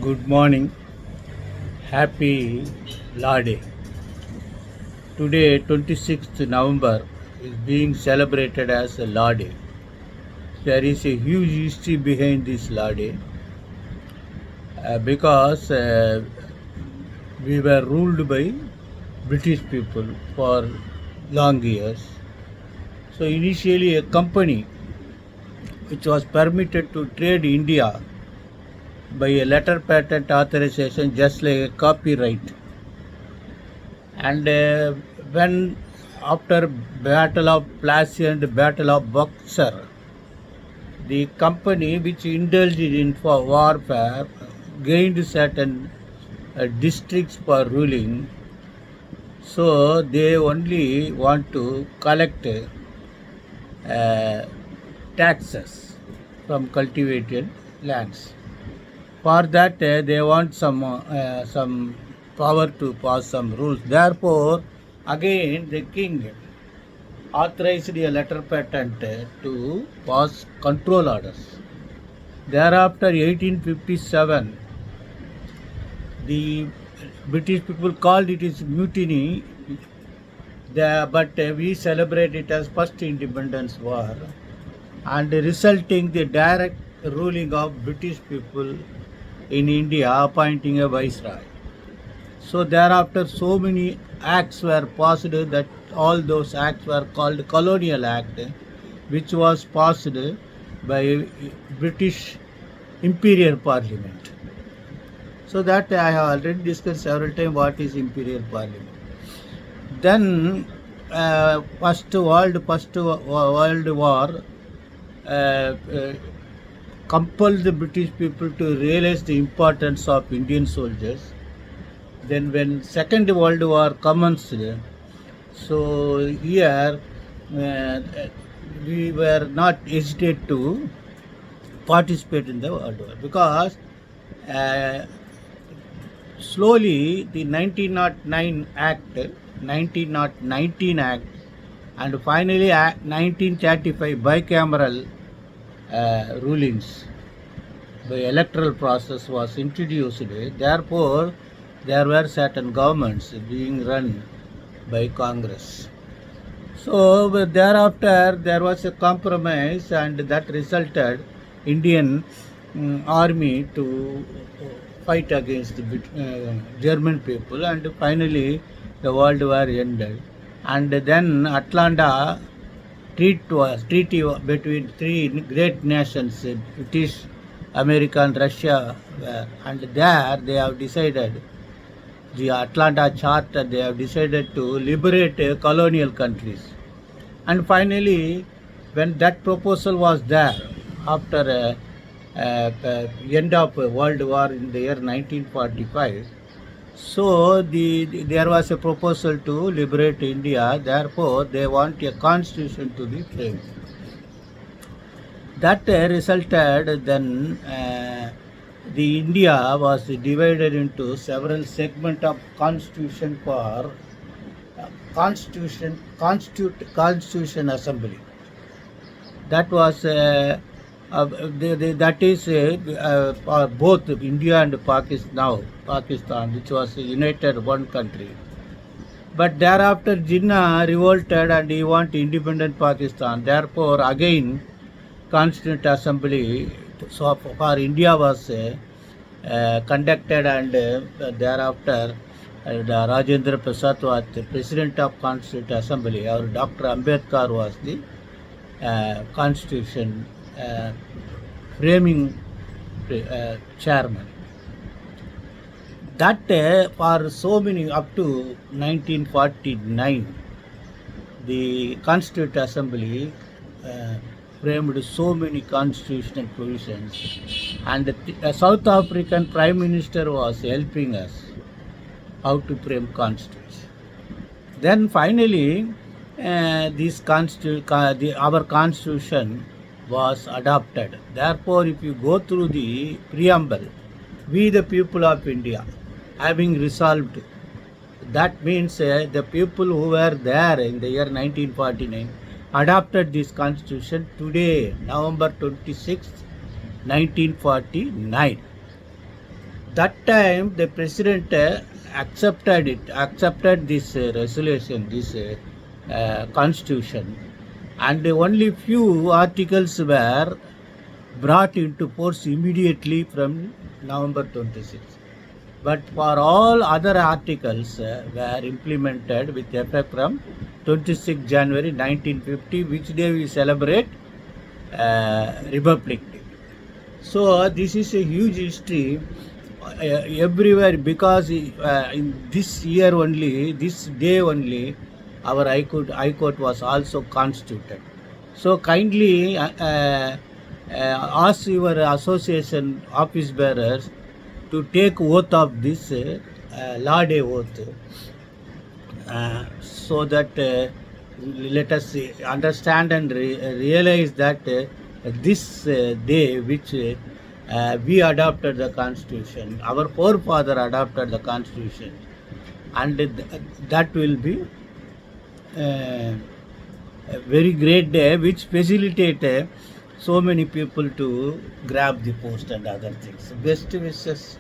Good morning. Happy LAWDAY. Today, 26th November, is being celebrated as a LAWDAY. There is a huge history behind this LAWDAY because we were ruled by British people for long years. So, initially, a company which was permitted to trade India by a letter patent authorization, just like a copyright. And when after Battle of Plassey and Battle of Buxar, the company which indulged in for warfare gained certain districts for ruling, so they only want to collect taxes from cultivated lands. For that, they want some power to pass some rules. Therefore, again the king authorized a letter patent to pass control orders. Thereafter, 1857, the British people called it as mutiny, but we celebrate it as first independence war, and resulting the direct ruling of British people in India, appointing a viceroy. So thereafter, so many acts were passed that all those acts were called Colonial Act, which was passed by British Imperial Parliament. So that I have already discussed several times what is Imperial Parliament. Then First World War compelled the British people to realize the importance of Indian soldiers. Then when Second World War commenced, so here we were not hesitate to participate in the World War because slowly the 1909 Act, 1919 Act, and finally 1935 bicameral rulings by electoral process was introduced. Therefore, there were certain governments being run by Congress. So thereafter there was a compromise, and that resulted Indian army to fight against the German people, and finally the World War ended. And then Atlanta treaty between three great nations, British, America and Russia, and there they have decided, the Atlanta Charter, they have decided to liberate colonial countries. And finally, when that proposal was there, after end of World War in the year 1945, so there was a proposal to liberate India. Therefore, they want a constitution to be framed. That resulted then the India was divided into several segments of constitution for constitution assembly. That was that is both India and Pakistan, which was united one country. But thereafter Jinnah revolted and he wanted independent Pakistan. Therefore again Constituent Assembly so for India was conducted, and thereafter Rajendra Prasad was the President of Constituent Assembly. Our Dr. Ambedkar was the Constitution framing chairman. That for so many, up to 1949, the Constituent Assembly framed so many constitutional provisions, and the South African Prime Minister was helping us how to frame constitution. Then finally, our constitution was adopted. Therefore, if you go through the preamble, we the people of India, having resolved, that means the people who were there in the year 1949 adopted this constitution today, November 26, 1949. that time the president accepted this resolution, this constitution, and only few articles were brought into force immediately from November 26. But for all other articles were implemented with effect from 26 January 1950, which day we celebrate Republic Day. So this is a huge history everywhere, because in this year only, this day only, our High Court was also constituted. So kindly ask your association office bearers to take oath of this LAWDAY oath, so that let us understand and realize that this day which we adopted the constitution, our forefather adopted the constitution, and that will be a very great day which facilitate so many people to grab the post and other things. Best wishes.